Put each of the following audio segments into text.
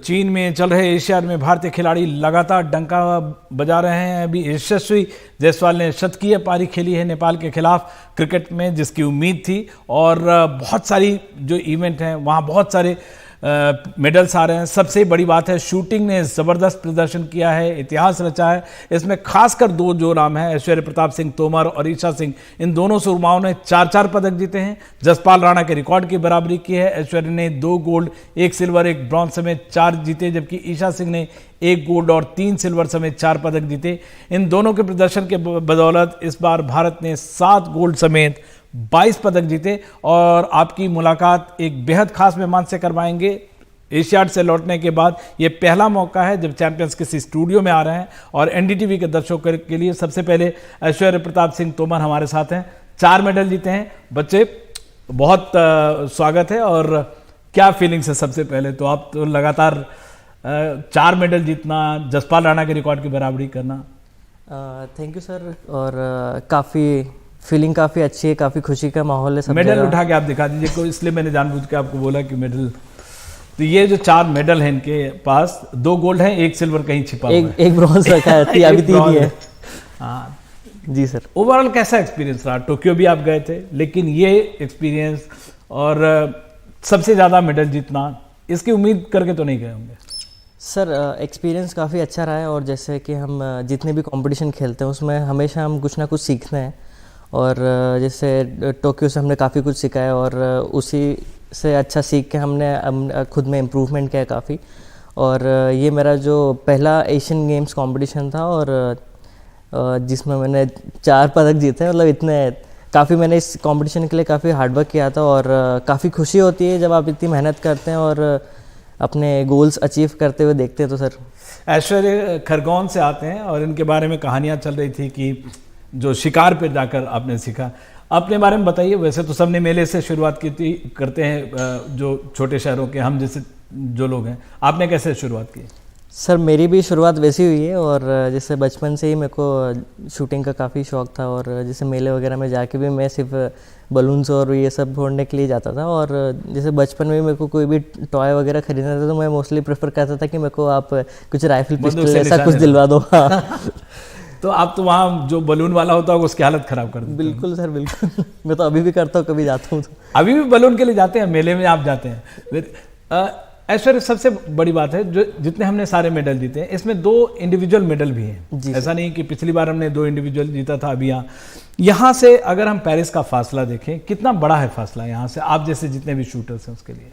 चीन में चल रहे एशियाड में भारतीय खिलाड़ी लगातार डंका बजा रहे हैं। अभी यशस्वी जायसवाल ने शतकीय पारी खेली है नेपाल के खिलाफ क्रिकेट में, जिसकी उम्मीद थी। और बहुत सारी जो इवेंट हैं वहाँ बहुत सारे मेडल्स आ रहे हैं। सबसे बड़ी बात है शूटिंग ने ज़बरदस्त प्रदर्शन किया है, इतिहास रचा है। इसमें खासकर दो जो नाम हैं, ऐश्वर्य प्रताप सिंह तोमर और ईशा सिंह, इन दोनों सुरमाओं ने 4-4 पदक जीते हैं। जसपाल राणा के रिकॉर्ड की बराबरी की है। ऐश्वर्य ने 2 गोल्ड, 1 सिल्वर, 1 ब्रॉन्ज समेत 4 जीते, जबकि ईशा सिंह ने 1 गोल्ड और 3 सिल्वर समेत 4 पदक जीते। इन दोनों के प्रदर्शन के बदौलत इस बार भारत ने 7 गोल्ड समेत 22 पदक जीते। और आपकी मुलाकात एक बेहद खास मेहमान से करवाएंगे। एशियाड से लौटने के बाद ये पहला मौका है जब चैंपियंस किसी स्टूडियो में आ रहे हैं। और एनडीटीवी के दर्शकों के लिए सबसे पहले ऐश्वर्य प्रताप सिंह तोमर हमारे साथ हैं। 4 मेडल जीते हैं बच्चे, बहुत स्वागत है। और क्या फीलिंग्स है सबसे पहले तो? आप तो लगातार 4 मेडल जीतना, जसपाल राणा के रिकॉर्ड की बराबरी करना। Thank you sir. और फीलिंग काफ़ी अच्छी है, काफ़ी खुशी का माहौल है सब मेडल जगह। उठा के आप दिखा दीजिए को, इसलिए मैंने जानबूझ के आपको बोला कि मेडल। तो ये जो 4 मेडल हैं इनके पास, 2 गोल्ड हैं, 1 सिल्वर कहीं छिपा हुआ है, एक ब्रॉन्ज रखा है, अभी 3 ही है। हाँ जी सर। ओवरऑल कैसा एक्सपीरियंस रहा? टोक्यो भी आप गए थे, लेकिन ये एक्सपीरियंस और सबसे ज़्यादा मेडल जीतना, इसकी उम्मीद करके तो नहीं गए होंगे? सर एक्सपीरियंस काफ़ी अच्छा रहा है। और जैसे कि हम जितने भी कंपटीशन खेलते हैं उसमें हमेशा हम कुछ ना कुछ सीखते हैं। और जैसे टोक्यो से हमने काफ़ी कुछ सीखा है और उसी से अच्छा सीख के हमने खुद में इम्प्रूवमेंट किया है काफ़ी। और ये मेरा जो पहला एशियन गेम्स कंपटीशन था और जिसमें मैंने 4 पदक जीते, मतलब इतने काफ़ी मैंने इस कंपटीशन के लिए काफ़ी हार्डवर्क किया था। और काफ़ी खुशी होती है जब आप इतनी मेहनत करते हैं और अपने गोल्स अचीव करते हुए देखते हैं। तो सर ऐश्वर्य खरगोन से आते हैं और इनके बारे में कहानियाँ चल रही थी कि जो शिकार पे जाकर आपने सीखा, अपने बारे में बताइए। वैसे तो सबने मेले से शुरुआत की थी, करते हैं जो छोटे शहरों के हम जैसे जो लोग हैं, आपने कैसे शुरुआत की? सर मेरी भी शुरुआत वैसी हुई है। और जैसे बचपन से ही मेरे को शूटिंग का काफ़ी शौक़ था। और जैसे मेले वगैरह में जाके भी मैं सिर्फ बलून्स और ये सब फोड़ने के लिए जाता था। और जैसे बचपन में मेरे को कोई भी टॉय वगैरह खरीदना था तो मैं मोस्टली प्रेफर करता था कि मेरे को आप कुछ राइफल पिस्टल ऐसा कुछ दिलवा दो। तो आप तो वहाँ जो बलून वाला होता होगा उसकी हालत खराब कर देते? बिल्कुल सर, बिल्कुल। मैं तो अभी भी करता हूँ, कभी जाता हूँ तो। अभी भी बलून के लिए जाते हैं? मेले में आप जाते हैं? ऐश्वर्य सबसे बड़ी बात है जो जितने हमने सारे मेडल जीते हैं इसमें 2 इंडिविजुअल मेडल भी हैं। ऐसा नहीं कि पिछली बार हमने 2 इंडिविजुअल जीता था। अभी यहाँ से अगर हम पेरिस का फासला देखें, कितना बड़ा है फासला यहाँ से, आप जैसे जितने भी शूटर्स हैं उसके लिए?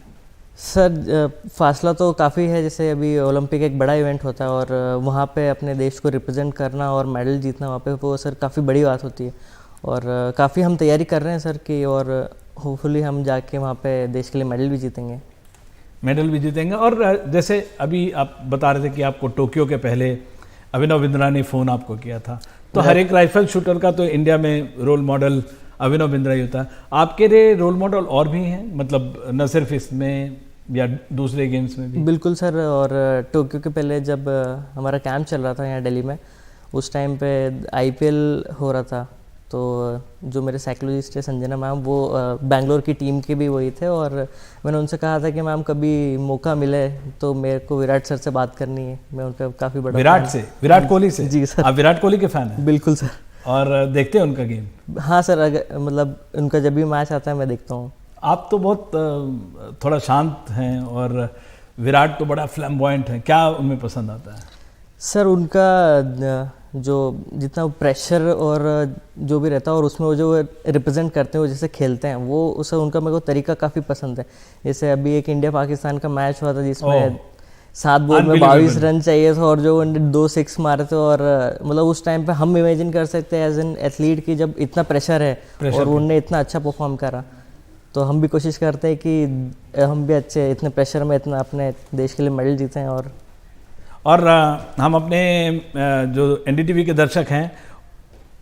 सर फासला तो काफ़ी है। जैसे अभी ओलंपिक एक बड़ा इवेंट होता है और वहाँ पे अपने देश को रिप्रेजेंट करना और मेडल जीतना वहाँ पे, वो सर काफ़ी बड़ी बात होती है। और काफ़ी हम तैयारी कर रहे हैं सर की, और होपफुली हम जाके वहाँ पे देश के लिए मेडल भी जीतेंगे। और जैसे अभी आप बता रहे थे कि आपको टोक्यो के पहले अभिनव बिंद्रा ने फ़ोन आपको किया था, तो हर एक राइफल शूटर का तो इंडिया में रोल मॉडल अभिनव बिंद्रा ही होता है। आपके लिए रोल मॉडल और भी हैं, मतलब न सिर्फ इसमें या दूसरे गेम्स में भी? बिल्कुल सर। और टोक्यो के पहले जब हमारा कैंप चल रहा था यहाँ दिल्ली में, उस टाइम पे आईपीएल हो रहा था। तो जो मेरे साइकोलॉजिस्ट है संजना मैम, वो बेंगलोर की टीम के भी वही थे। और मैंने उनसे कहा था कि मैम कभी मौका मिले तो मेरे को विराट सर से बात करनी है। मैं उनका काफ़ी बड़ा विराट कोहली से? जी सर। आप विराट कोहली के फैन हैं? बिल्कुल सर। और देखते हैं उनका गेम? हाँ सर, अगर मतलब उनका जब भी मैच आता है मैं देखता हूँ। आप तो बहुत थोड़ा शांत हैं और विराट तो बड़ा फ्लैम्बॉयंट है, क्या उनमें पसंद आता है? सर उनका जो जितना प्रेशर और जो भी रहता है और उसमें वो जो रिप्रेजेंट करते हैं, वो जैसे खेलते हैं, वो उसे उनका मेरे को तरीका काफ़ी पसंद है। जैसे अभी एक इंडिया पाकिस्तान का मैच हुआ था जिसमें 7 बॉल में 22 रन चाहिए था और जो उन्होंने 2 6 मारे थे। और मतलब उस टाइम पे हम इमेजिन कर सकते हैं एज एन एथलीट की जब इतना प्रेशर है और उन्होंने इतना अच्छा परफॉर्म करा, तो हम भी कोशिश करते हैं कि हम भी अच्छे इतने प्रेशर में इतना अपने देश के लिए मेडल जीतें। और हम अपने जो एनडीटीवी के दर्शक हैं,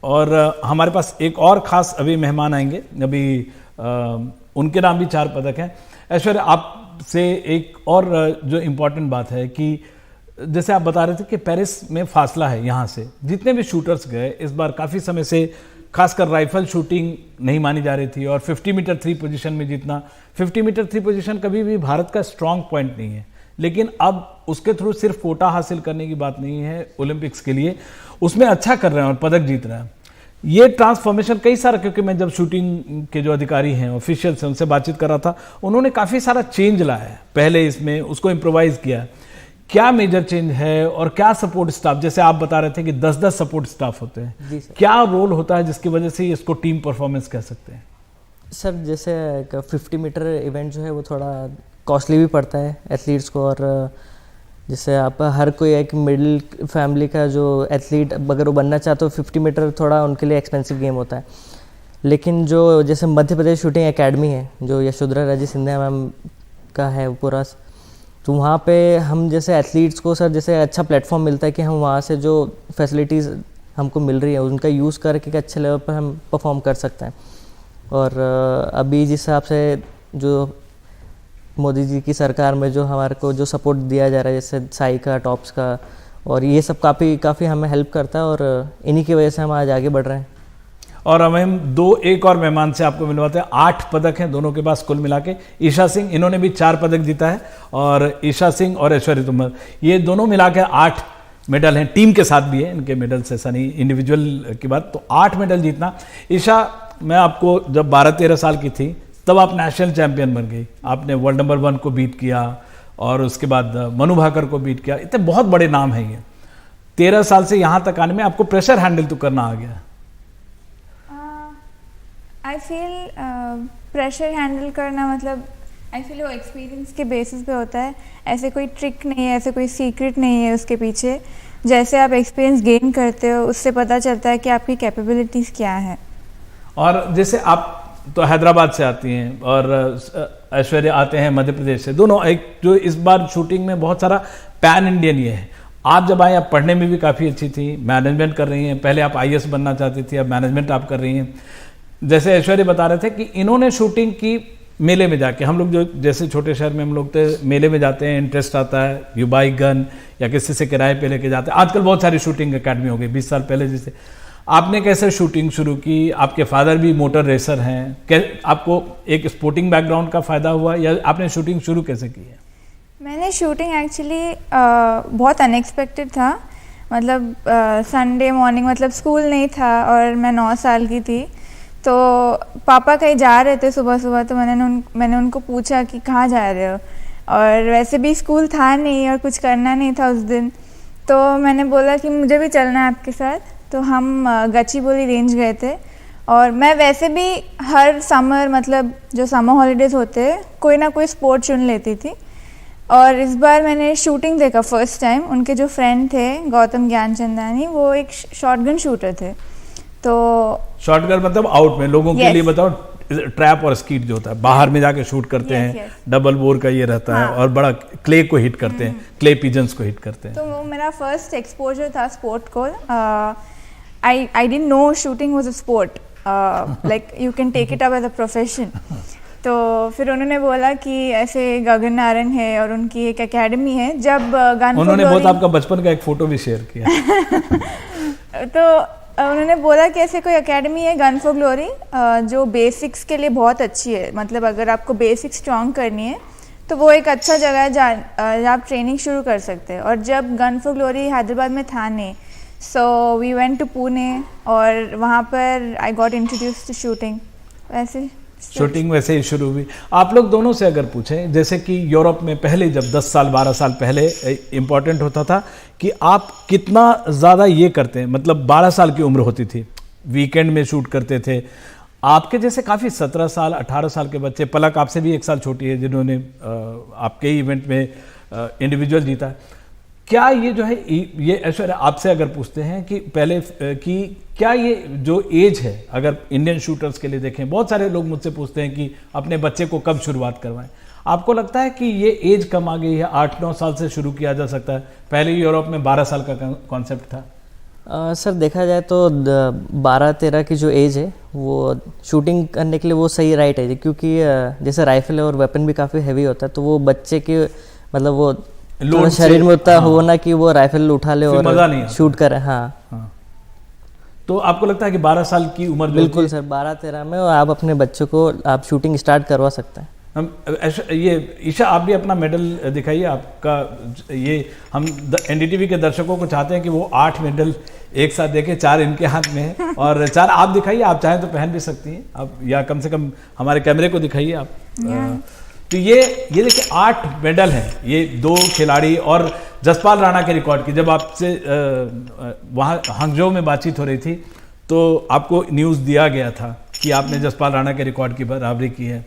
और हमारे पास एक और ख़ास अभी मेहमान आएंगे, अभी उनके नाम भी 4 पदक हैं। ऐश्वर्य, आपसे एक और जो इम्पोर्टेंट बात है कि जैसे आप बता रहे थे कि पेरिस में फासला है यहाँ से, जितने भी शूटर्स गए इस बार काफ़ी समय से खासकर राइफल शूटिंग नहीं मानी जा रही थी। और 50 मीटर 3 पोजीशन में जीतना, 50 मीटर 3 पोजीशन कभी भी भारत का स्ट्रॉन्ग पॉइंट नहीं है। लेकिन अब उसके थ्रू सिर्फ कोटा हासिल करने की बात नहीं है ओलंपिक्स के लिए, उसमें अच्छा कर रहे हैं और पदक जीत रहे हैं। ये ट्रांसफॉर्मेशन कई सारा, क्योंकि मैं जब शूटिंग के जो अधिकारी हैं ऑफिशियल्स हैं उनसे बातचीत कर रहा था, उन्होंने काफ़ी सारा चेंज लाया है, पहले इसमें उसको इम्प्रोवाइज किया। क्या मेजर चेंज है और क्या सपोर्ट स्टाफ, जैसे आप बता रहे थे कि 10-10 सपोर्ट स्टाफ होते हैं, क्या रोल होता है जिसकी वजह से इसको टीम परफॉर्मेंस कह सकते हैं? सर जैसे 50 मीटर इवेंट जो है वो थोड़ा कॉस्टली भी पड़ता है एथलीट्स को, और जैसे आप हर कोई एक मिडिल फैमिली का जो एथलीट अगर वो बनना चाहते हो 50 मीटर थोड़ा उनके लिए एक्सपेंसिव गेम होता है। लेकिन जो जैसे मध्य प्रदेश शूटिंग एकेडमी है जो यशोधरा राजे सिंधिया मैम का है पूरा, तो वहाँ पे हम जैसे एथलीट्स को सर जैसे अच्छा प्लेटफॉर्म मिलता है कि हम वहाँ से जो फैसिलिटीज़ हमको मिल रही है उनका यूज़ करके अच्छे लेवल पर हम परफॉर्म कर सकते हैं। और अभी जिस हिसाब से जो मोदी जी की सरकार में जो हमारे को जो सपोर्ट दिया जा रहा है, जैसे साई का, टॉप्स का, और ये सब काफ़ी हमें हेल्प करता है, और इन्हीं की वजह से हम आज आगे बढ़ रहे हैं। और अब हम एक और मेहमान से आपको मिलवाते हैं। 8 पदक हैं दोनों के पास कुल मिला के। ईशा सिंह, इन्होंने भी 4 पदक जीता है, और ईशा सिंह और ऐश्वर्या तोमर, ये दोनों मिला के 8 मेडल हैं। टीम के साथ भी है इनके मेडल्स, ऐसा नहीं इंडिविजुअल की बात। तो 8 मेडल जीतना। ईशा, मैं आपको जब 12-13 साल की थी तब आप नेशनल चैंपियन बन गई, आपने वर्ल्ड नंबर 1 को बीट किया और उसके बाद मनु भाकर को बीट किया। इतने बहुत बड़े नाम हैं ये। 13 साल से यहाँ तक आने में आपको प्रेशर हैंडल तो करना आ गया? आई फील प्रेशर हैंडल करना मतलब आई फील वो एक्सपीरियंस के बेसिस पे होता है। ऐसे कोई ट्रिक नहीं है, ऐसे कोई सीक्रेट नहीं है उसके पीछे। जैसे आप एक्सपीरियंस गेन करते हो उससे पता चलता है कि आपकी कैपेबिलिटीज़ क्या है। और जैसे आप तो हैदराबाद से आती हैं और ऐश्वर्या आते हैं मध्य प्रदेश से, दोनों एक जो इस बार शूटिंग में बहुत सारा पैन इंडियन ये है। आप जब आए, आप पढ़ने में भी काफ़ी अच्छी थी, मैनेजमेंट कर रही हैं, पहले आप IAS बनना चाहती थी, अब मैनेजमेंट आप कर रही हैं। जैसे ऐश्वर्या बता रहे थे कि इन्होंने शूटिंग की मेले में जाके, हम लोग जो जैसे छोटे शहर में हम लोग तो मेले में जाते हैं, इंटरेस्ट आता है, यू बाई गन या किसी से किराए पे लेके जाते हैं। आजकल बहुत सारी शूटिंग अकेडमी हो गई, 20 साल पहले जैसे। आपने कैसे शूटिंग शुरू की? आपके फादर भी मोटर रेसर हैं, आपको एक स्पोर्टिंग बैकग्राउंड का फ़ायदा हुआ या आपने शूटिंग शुरू कैसे की है? मैंने शूटिंग एक्चुअली बहुत अनएक्सपेक्टेड था। मतलब संडे मॉर्निंग, मतलब स्कूल नहीं था और मैं 9 साल की थी, तो पापा कहीं जा रहे थे सुबह सुबह, तो मैंने उनको पूछा कि कहाँ जा रहे हो, और वैसे भी स्कूल था नहीं और कुछ करना नहीं था उस दिन, तो मैंने बोला कि मुझे भी चलना है आपके साथ। तो हम गच्चीबोली रेंज गए थे, और मैं वैसे भी हर समर, मतलब जो समर हॉलीडेज़ होते हैं, कोई ना कोई स्पोर्ट चुन लेती थी। और इस बार मैंने शूटिंग देखा फर्स्ट टाइम। उनके जो फ्रेंड थे गौतम ज्ञानचंदानी, वो एक शॉटगन शूटर थे। तो शॉटगन मतलब आउट में, लोगों के लिए बताओ, ट्रैप और स्कीट जो होता है बाहर में जाके शूट करते हैं, डबल बोर का ये रहता है, और बड़ा क्ले को हिट करते हैं, क्ले पिजन्स को हिट करते हैं। तो वो मेरा फर्स्ट एक्सपोजर था स्पोर्ट को। I didn't know shooting was a sport, like you can take it up as a profession. तो फिर उन्होंने बोला कि ऐसे गगन नारंग है और उनकी एक एकेडमी है। जब उन्होंने बहुत आपका बचपन का एक फोटो भी शेयर किया। तो उन्होंने बोला कि ऐसे कोई एकेडमी है गन फॉर ग्लोरी, जो बेसिक्स के लिए बहुत अच्छी है। मतलब अगर आपको बेसिक्स स्ट्रॉन्ग करनी है तो वो एक अच्छा जगह है जहाँ आप ट्रेनिंग शुरू कर सकते हैं। और जब गन फॉर ग्लोरी हैदराबाद में था नहीं, so we went to Pune, और वहाँ पर I got introduce to shooting. वैसे शूटिंग वैसे ही शुरू हुई। आप लोग दोनों से अगर पूछें, जैसे कि यूरोप में पहले जब 10 साल 12 साल पहले इम्पॉर्टेंट होता था कि आप कितना ज़्यादा ये करते हैं, मतलब 12 साल की उम्र होती थी, वीकेंड में शूट करते थे। आपके जैसे काफ़ी 17 साल 18 साल के बच्चे, पलक आपसे भी 1 साल छोटी है, जिन्होंने आपके इवेंट में इंडिविजुअल जीता। क्या ये जो है, ये ऐश्वर्या आपसे अगर पूछते हैं कि पहले कि क्या ये जो एज है, अगर इंडियन शूटर्स के लिए देखें, बहुत सारे लोग मुझसे पूछते हैं कि अपने बच्चे को कब शुरुआत करवाएं। आपको लगता है कि ये एज कम आ गई है, 8-9 साल से शुरू किया जा सकता है? पहले यूरोप में 12 साल का कॉन्सेप्ट था। सर देखा जाए तो 12-13 की जो एज है वो शूटिंग करने के लिए वो सही राइट है, क्योंकि जैसे राइफल और वेपन भी काफ़ी हैवी होता है, तो वो बच्चे के मतलब वो शरीर में उतना होना कि वो राइफल उठा ले और शूट करे। हाँ। तो आपको लगता है कि 12 साल की उम्र? बिल्कुल सर, 12-13 में आप अपने बच्चों को आप शूटिंग स्टार्ट करवा सकते हैं। ये ईशा, आप भी अपना मेडल दिखाइए आपका। ये हम एनडीटीवी के दर्शकों को चाहते हैं कि वो 8 मेडल एक साथ देखें, 4 इनके हाथ में है और 4 आप दिखाइए, आप चाहें तो पहन भी सकती हैं आप, या कम से कम हमारे कैमरे को दिखाइए आप। तो ये देखिए 8 मेडल हैं, ये 2 खिलाड़ी और जसपाल राणा के रिकॉर्ड की। जब आपसे वहाँ हांगजो में बातचीत हो रही थी तो आपको न्यूज़ दिया गया था कि आपने जसपाल राणा के रिकॉर्ड की बराबरी की है।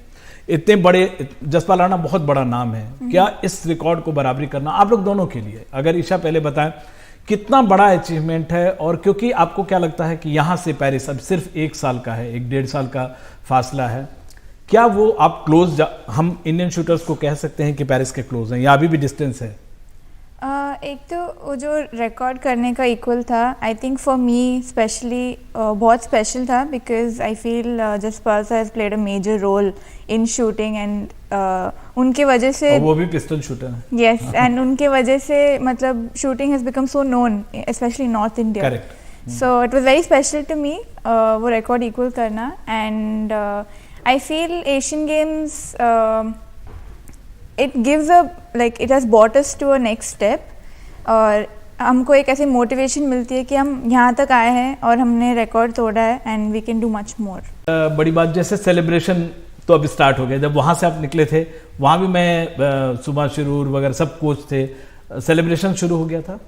इतने बड़े, जसपाल राणा बहुत बड़ा नाम है, क्या इस रिकॉर्ड को बराबरी करना आप लोग दोनों के लिए, अगर ईशा पहले बताएं कितना बड़ा अचीवमेंट है, और क्योंकि आपको क्या लगता है कि यहाँ से पेरिस अब सिर्फ 1 साल का है, 1-1.5 साल का फासला है, क्या वो आप क्लोज, हम इंडियन शूटर्स को कह सकते हैं कि पेरिस के क्लोज हैं या अभी भी डिस्टेंस है? एक तो वो जो रिकॉर्ड करने का इक्वल था, I think for me specially बहुत स्पेशल था, because I feel Jaspal sir has played a major role in shooting and उनके वजह से, वो भी पिस्टल शूटर है, यस, एंड उनके वजह से मतलब shooting has become so known specially north India. Correct. So it was very special to me वो रिकॉर्ड इक्वल करना, and I feel Asian games it gives a, like it has brought us to a next step, और हमको एक ऐसी motivation मिलती है कि हम यहाँ तक आए हैं और हमने रिकॉर्ड तोड़ा है and we can do much more. बड़ी बात, जैसे सेलिब्रेशन तो अब स्टार्ट हो गया, जब वहाँ से आप निकले थे वहाँ भी मैं सुभाष शिरूर वगैरह सब कोच थे, सेलिब्रेशन शुरू हो गया था?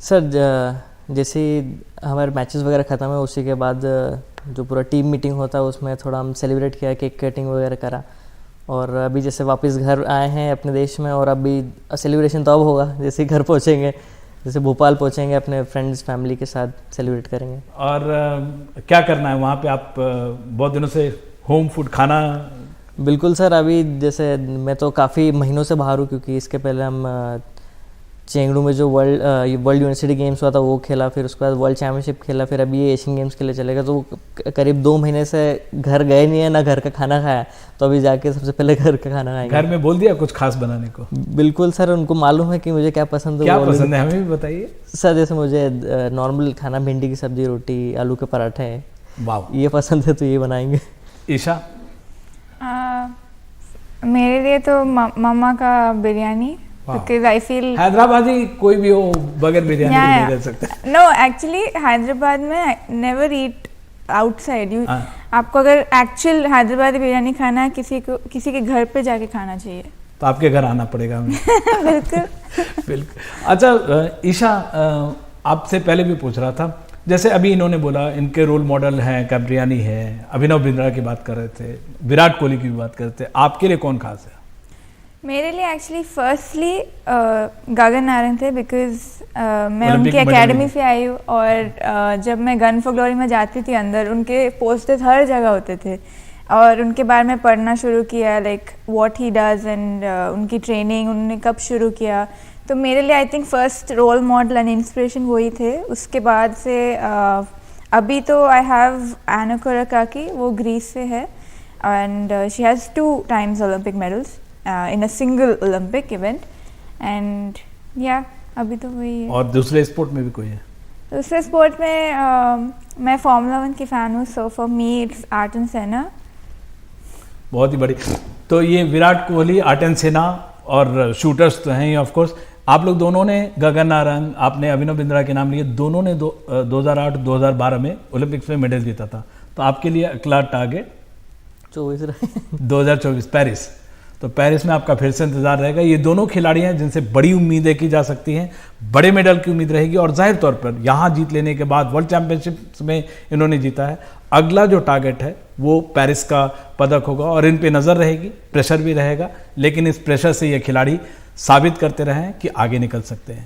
सर जैसे हमारे मैचेस वगैरह ख़त्म है उसी के बाद जो पूरा टीम मीटिंग होता है उसमें थोड़ा हम सेलिब्रेट किया, केक कटिंग वगैरह करा, और अभी जैसे वापस घर आए हैं अपने देश में, और अभी सेलिब्रेशन तो अब होगा जैसे ही घर पहुँचेंगे, जैसे भोपाल पहुँचेंगे अपने फ्रेंड्स फैमिली के साथ सेलिब्रेट करेंगे। और क्या करना है वहाँ पे? आप बहुत दिनों से होम फूड खाना? बिल्कुल सर, अभी जैसे मैं तो काफ़ी महीनों से बाहर हूँ, क्योंकि इसके पहले हम चेंगडू में जो वर्ल्ड यूनिवर्सिटी गेम्स हुआ था वो खेला, फिर उसके बाद वर्ल्ड चैम्पियनशिप खेला, फिर अभी ये एशियन गेम्स के लिए चलेगा, तो करीब 2 महीने से घर गए नहीं है, ना घर का खाना खाया, तो अभी जाके सबसे पहले घर का खाना खाएंगे। घर में बोल दिया कुछ खास बनाने को? बिल्कुल सर, उनको मालूम है कि मुझे क्या पसंद है। क्या पसंद है हमें भी बताइए सर। जैसे मुझे नॉर्मल खाना भिंडी की सब्जी, रोटी, आलू के पराठे, वाह, ये पसंद है, तो ये बनाएंगे। ईशा? मेरे लिए तो मम्मा का biryani, because I feel Hyderabadi कोई भी हो बगैर बिरयानी नहीं रह सकता। No, actually हैदराबाद में never eat outside. आपको अगर एक्चुअल हैदराबादी बिरयानी खाना है, किसी के घर पे जाके खाना चाहिए। तो आपके घर आना पड़ेगा हमें। बिल्कुल बिल्कुल। अच्छा ईशा, आपसे पहले भी पूछ रहा था, जैसे अभी इन्होंने बोला इनके रोल मॉडल हैं, कैब्रियानी है, अभिनव बिंद्रा की बात कर रहे थे, विराट कोहली की भी बात कर रहे थे, आपके लिए कौन खास है? मेरे लिए एक्चुअली फर्स्टली गगन नारंग थे, बिकॉज मैं उनकी एकेडमी से आई हूँ, और जब मैं गन फॉर ग्लोरी में जाती थी अंदर, उनके पोस्टर्स हर जगह होते थे, और उनके बारे में पढ़ना शुरू किया, like what he does and उनकी ट्रेनिंग उन्होंने कब शुरू किया, तो मेरे लिए I think first role model and inspiration वही थे। उसके बाद से अभी तो आई हैव एना कोराकाकी, वो ग्रीस से है, and she has 2 times Olympic medals in a single Olympic event, and yeah, अभी तो वही है। और दूसरे स्पोर्ट में भी कोई है? दूसरे स्पोर्ट में मैं फॉर्मूला 1 की फ़ैन हूँ, सो फॉर मी इट्स आर्टन सेना। बहुत ही बड़ी। तो ये विराट कोहली, आर्टन सेना और शूटर्स तो हैं ही ऑफ कोर्स। आप लोग दोनों ने, गगन नारंग, आपने अभिनव बिंद्रा के नाम लिए, दोनों ने 2008-2012 में ओलंपिक्स में मेडल जीता था, तो आपके लिए अगला टारगेट 2024 पेरिस, तो पेरिस में आपका फिर से इंतजार रहेगा। ये दोनों खिलाड़ी हैं जिनसे बड़ी उम्मीदें की जा सकती हैं, बड़े मेडल की उम्मीद रहेगी, और जाहिर तौर पर यहाँ जीत लेने के बाद वर्ल्ड चैंपियनशिप में इन्होंने जीता है, अगला जो टारगेट है वो पेरिस का पदक होगा, और इन पे नज़र रहेगी, प्रेशर भी रहेगा, लेकिन इस प्रेशर से ये खिलाड़ी साबित करते रहें कि आगे निकल सकते हैं।